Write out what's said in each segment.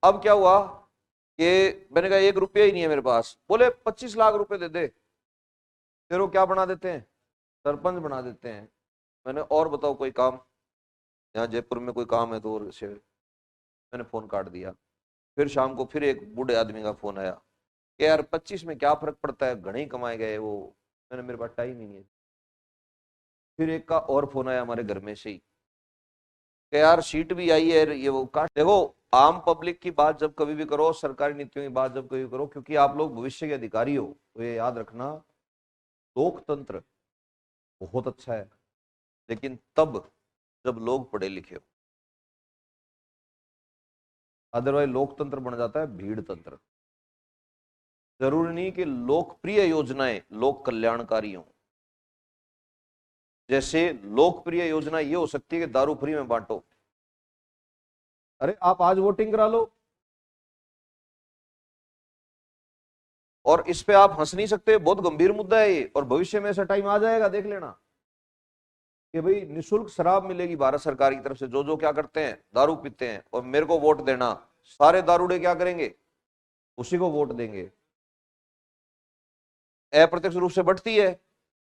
अब क्या हुआ कि मैंने कहा 1 रुपया ही नहीं है मेरे पास। बोले 25 लाख रुपए दे दे, फिर वो क्या बना देते हैं, सरपंच बना देते हैं। मैंने और बताओ कोई काम, यहाँ जयपुर में कोई काम है तो और से मैंने फोन काट दिया। फिर शाम को फिर एक बूढ़े आदमी का फोन आया कि यार 25 में क्या फर्क पड़ता है, घने ही कमाए गए वो। मैंने मेरे पास टाइम ही नहीं है। फिर एक का और फोन आया हमारे घर में से ही कि यार सीट भी आई है, ये वो काश। देखो, आम पब्लिक की बात जब कभी भी करो, सरकारी नीतियों की बात जब कभी करो, क्योंकि आप लोग भविष्य के अधिकारी हो, तो ये याद रखना, लोकतंत्र बहुत अच्छा है, लेकिन तब जब लोग पढ़े लिखे हो। अदरवाइज लोकतंत्र बन जाता है भीड़ तंत्र। जरूरी नहीं कि लोकप्रिय योजनाएं लोक कल्याणकारी हों। जैसे लोकप्रिय योजना ये हो सकती है कि दारू फ्री में बांटो। अरे आप आज वोटिंग करा लो, और इस पे आप हंस नहीं सकते, बहुत गंभीर मुद्दा है ये, और भविष्य में ऐसा टाइम आ जाएगा, देख लेना, कि भाई निशुल्क शराब मिलेगी भारत सरकार की तरफ से। जो जो क्या करते हैं, दारू पीते हैं और मेरे को वोट देना, सारे दारूडे क्या करेंगे, उसी को वोट देंगे। अप्रत्यक्ष रूप से बढ़ती है।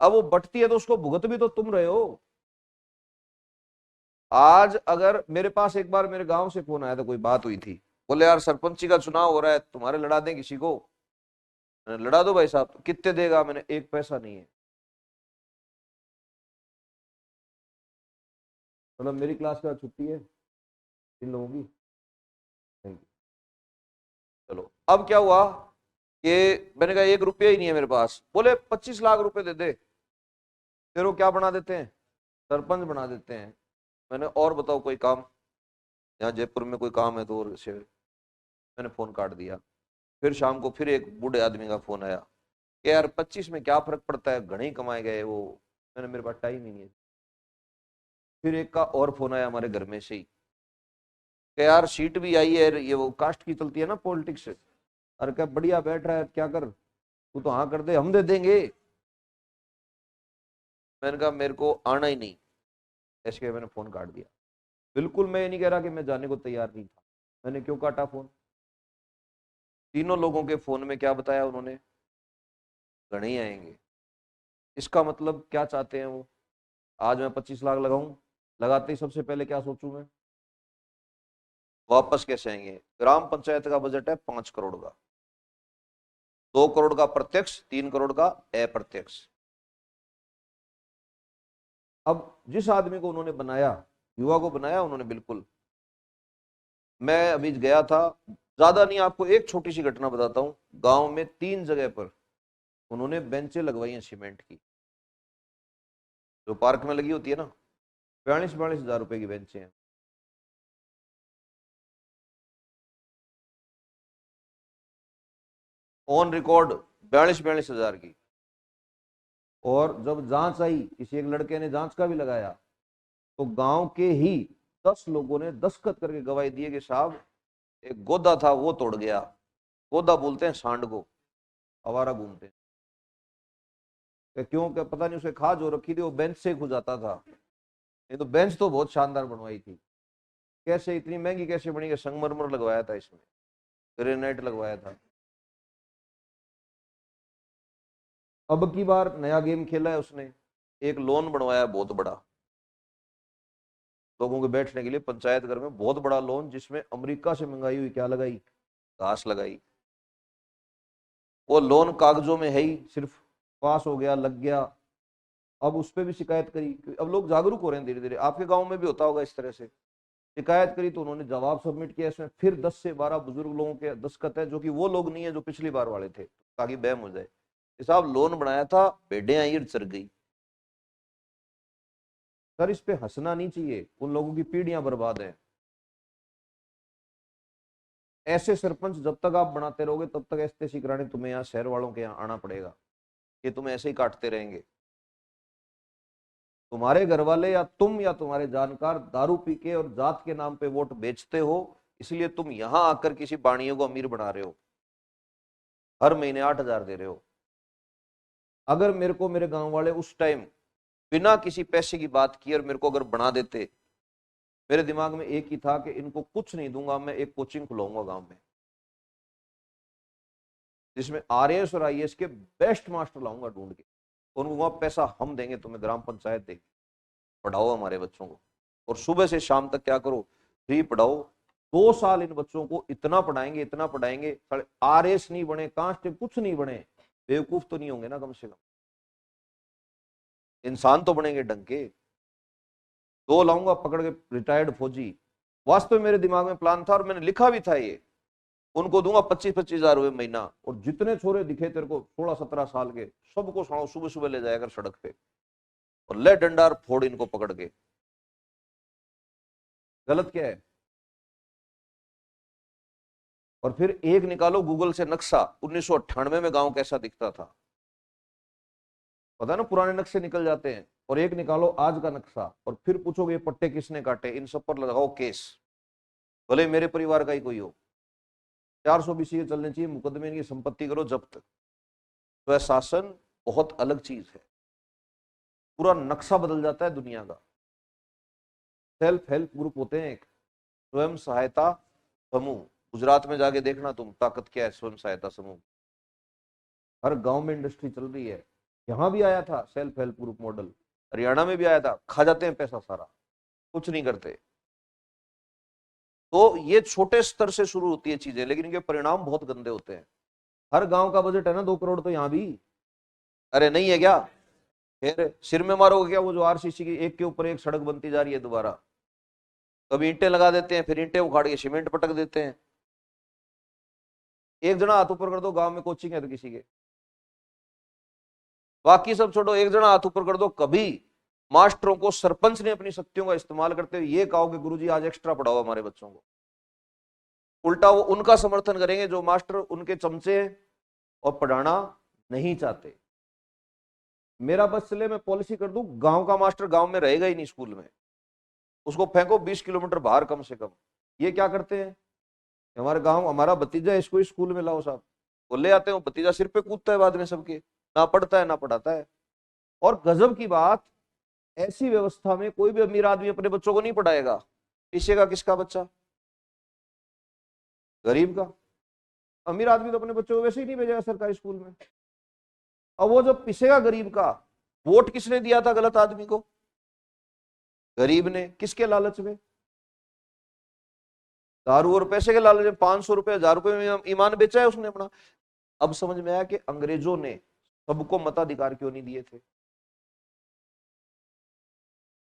अब वो बढ़ती है तो उसको भुगत भी तो तुम रहे हो। आज अगर मेरे पास एक बार मेरे गांव से फोन आया था, कोई बात हुई थी, बोले यार सरपंची का चुनाव हो रहा है, तुम्हारे लड़ा दें किसी को। मैंने लड़ा दो भाई साहब। तो कितने देगा? मैंने, एक पैसा नहीं है। मतलब मेरी क्लास का छुट्टी है इन लोगों की। Thank you. चलो, अब क्या हुआ कि मैंने कहा 1 रुपया ही नहीं है मेरे पास। बोले 25 लाख रुपए दे दे, फिर वो क्या बना देते हैं, सरपंच बना देते हैं। मैंने और बताओ कोई काम, यहाँ जयपुर में कोई काम है तो और से मैंने फोन काट दिया। फिर शाम को फिर एक बूढ़े आदमी का फोन आया कि यार 25 में क्या फर्क पड़ता है, घने ही कमाए गए वो। मैंने, मेरे पास टाइम ही नहीं है। फिर एक का और फोन आया हमारे घर में से ही कि यार सीट भी आई है, ये वो कास्ट की चलती है ना पॉलिटिक्स। अरे क्या बढ़िया बैठ रहा है, क्या कर, तू तो हाँ कर दे, हम दे देंगे। मैंने कहा मेरे को आना ही नहीं। ऐसे के मैंने फोन काट दिया। बिल्कुल मैं ये नहीं कह रहा कि मैं जाने को तैयार नहीं था। मैंने क्यों काटा फोन? तीनों लोगों के फोन में क्या बताया उन्होंने, घने ही आएंगे। इसका मतलब क्या चाहते हैं वो? आज मैं 25 लाख लगाऊं, लगाते ही सबसे पहले क्या सोचूं मैं, वापस कैसे आएंगे। ग्राम पंचायत का बजट है 5 करोड़ का, 2 करोड़ का प्रत्यक्ष, 3 करोड़ का अप्रत्यक्ष। अब जिस आदमी को उन्होंने बनाया, युवा को बनाया उन्होंने, बिल्कुल। मैं अभी गया था, ज्यादा नहीं, आपको एक छोटी सी घटना बताता हूँ। गांव में 3 जगह पर उन्होंने बेंचें लगवाई हैं सीमेंट की, जो पार्क में लगी होती है ना। 42-42 हजार रुपए की बेंचें हैं। ऑन रिकॉर्ड 42-42 हजार की। और जब जांच आई, किसी एक लड़के ने जांच का भी लगाया, तो गांव के ही 10 लोगों ने दस्तखत करके गवाही दी है कि साहब, एक गोदा था वो तोड़ गया। गोदा बोलते हैं सांड को, आवारा घूमते हैं। क्यों, क्या पता नहीं, उसे खा जो रखी थी, वो बेंच से खुद जाता था। ये तो बेंच तो बहुत शानदार बनवाई थी। कैसे इतनी महंगी कैसे बनी? संगमरमर लगवाया था इसमें, ग्रेनाइट लगवाया था। अब की बार नया गेम खेला है उसने, एक लॉन बनवाया बहुत बड़ा, लोगों के बैठने के लिए, पंचायत घर में बहुत बड़ा लॉन, जिसमें अमेरिका से मंगाई हुई क्या लगाई, घास लगाई। वो लोन कागजों में है ही, सिर्फ पास हो गया, लग गया। अब उस पर भी शिकायत करी, अब लोग जागरूक हो रहे हैं धीरे धीरे, आपके गांव में भी होता होगा इस तरह से। शिकायत करी तो उन्होंने जवाब सबमिट किया, इसमें फिर 10 से 12 बुजुर्ग लोगों के दस्तखत है, जो कि वो लोग नहीं है जो पिछली बार वाले थे, ताकि बैम हो जाए। साहब लोन बनाया था, भेड़े आई और चर गई। सर इस पे हंसना नहीं चाहिए, उन लोगों की पीढ़ियां बर्बाद है। ऐसे सरपंच जब तक आप बनाते रहोगे, तब तक ऐसे शिकराने तुम्हें यहाँ शहर वालों के यहाँ आना पड़ेगा, कि तुम ऐसे ही काटते रहेंगे। तुम्हारे घर वाले या तुम या तुम्हारे जानकार दारू पी के और जात के नाम पे वोट बेचते हो, इसलिए तुम यहां आकर किसी बाणियों को अमीर बना रहे हो, हर महीने 8 हजार दे रहे हो। अगर मेरे को मेरे गांव वाले उस टाइम बिना किसी पैसे की बात किए और मेरे को अगर बना देते, मेरे दिमाग में एक ही था कि इनको कुछ नहीं दूंगा, मैं एक कोचिंग खुलाऊंगा गांव में, जिसमें आरएएस और आईएएस के बेस्ट मास्टर लाऊंगा ढूंढ के, उनको वहां पैसा हम देंगे, तुम्हें ग्राम पंचायत देगी, पढ़ाओ हमारे बच्चों को, और सुबह से शाम तक क्या करो, फ्री पढ़ाओ। 2 साल इन बच्चों को इतना पढ़ाएंगे, इतना पढ़ाएंगे, आरएएस नहीं बने, कांस्टेबल कुछ नहीं बने, बेवकूफ तो नहीं होंगे ना, कम से कम इंसान तो बनेंगे ढंग के। 2 लाऊंगा पकड़ के रिटायर्ड फौजी, वास्तव में मेरे दिमाग में प्लान था और मैंने लिखा भी था ये, उनको दूंगा 25-25 हजार रुपए महीना, और जितने छोरे दिखे तेरे को 16-17 साल के, सबको सुबह सुबह ले जाएगा सड़क पे और ले डंडार फोड़ इनको पकड़ के। गलत क्या है? और फिर एक निकालो गूगल से नक्शा 1998 में गांव कैसा दिखता था, पता है ना, पुराने नक्शे निकल जाते हैं, और एक निकालो आज का नक्शा, और फिर पूछोगे ये पट्टे किसने काटे, इन सब पर लगाओ केस, भले मेरे परिवार का ही कोई हो, 420 के चलने चाहिए, मुकदमे इनकी संपत्ति करो जब्त। तो शासन बहुत अलग चीज है, पूरा नक्शा बदल जाता है दुनिया का। सेल्फ हेल्प ग्रुप होते हैं, एक स्वयं सहायता समूह, गुजरात में जाके देखना तुम, ताकत क्या है स्वयं सहायता समूह, हर गांव में इंडस्ट्री चल रही है। यहां भी आया था self help group model, Haryana में भी आया था, खा जाते हैं पैसा सारा, कुछ नहीं करते। तो ये छोटे स्तर से शुरू होती है चीजें, लेकिन इनके परिणाम बहुत गंदे होते हैं। हर गांव का बजट है ना 2 करोड़, तो यहां भी, अरे नहीं है क्या? फिर सिर में मारोगे क्या? वो जो आरसीसी की एक के ऊपर एक सड़क बनती जा रही है दोबारा, कभी ईंटें लगा देते हैं, फिर ईंटें उखाड़ के सीमेंट पटक देते हैं। एक जना हाथ ऊपर कर दो, गांव में कोचिंग है तो किसी के, बाकी सब छोड़ो, एक जना हाथ ऊपर कर दो, कभी मास्टरों को सरपंच ने अपनी शक्तियों का इस्तेमाल करते हुए ये कहो कि गुरुजी आज एक्स्ट्रा पढ़ाओ हमारे बच्चों को, उल्टा वो उनका समर्थन करेंगे जो मास्टर उनके चमचे हैं और पढ़ाना नहीं चाहते। मेरा बस चले, मैं पॉलिसी कर दूं, गांव का मास्टर गांव में रहेगा ही नहीं स्कूल में, उसको फेंको 20 किलोमीटर बाहर कम से कम। ये क्या करते हैं, हमारे गांव, हमारा भतीजा है, इसको स्कूल में लाओ साहब, वो ले आते हैं, भतीजा सिर पे कूदता है बाद में सबके, ना पढ़ता है ना पढ़ाता है। और गजब की बात, ऐसी व्यवस्था में कोई भी अमीर आदमी अपने बच्चों को नहीं पढ़ाएगा, पीछेगा किसका बच्चा? गरीब का। अमीर आदमी तो अपने बच्चों को वैसे ही नहीं भेजेगा सरकारी स्कूल में। अब वो जो पिसेगा गरीब का, वोट किसने दिया था गलत आदमी को? गरीब ने। किसके लालच में? दारू और पैसे के लालच में। 500 रुपए 1000 रुपए में ईमान बेचा है उसने अपना। अब समझ में आया कि अंग्रेजों ने सबको मताधिकार क्यों नहीं दिए थे।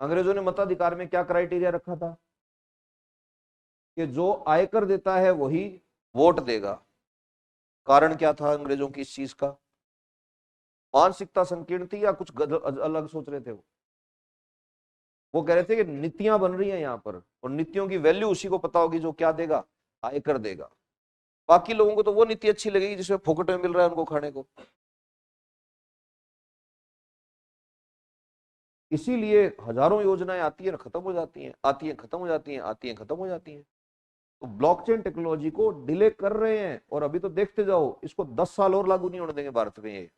अंग्रेजों ने मताधिकार में क्या क्राइटेरिया रखा था कि जो आयकर देता है वही वोट देगा। कारण क्या था अंग्रेजों की इस चीज का? मानसिकता संकीर्ण थी या कुछ अलग सोच रहे थे? वो कह रहे थे कि नीतियां बन रही हैं यहाँ पर, और नीतियों की वैल्यू उसी को पता होगी जो क्या देगा, आयकर देगा। बाकी लोगों को तो वो नीति अच्छी लगेगी जिसमें फोकट में मिल रहा है उनको खाने को। इसीलिए हजारों योजनाएं आती है खत्म हो जाती हैं, आती हैं खत्म हो जाती हैं, आती हैं खत्म हो जाती हैं। तो ब्लॉकचेन टेक्नोलॉजी को डिले कर रहे हैं, और अभी तो देखते जाओ, इसको 10 साल और लागू नहीं होने देंगे भारत में ये।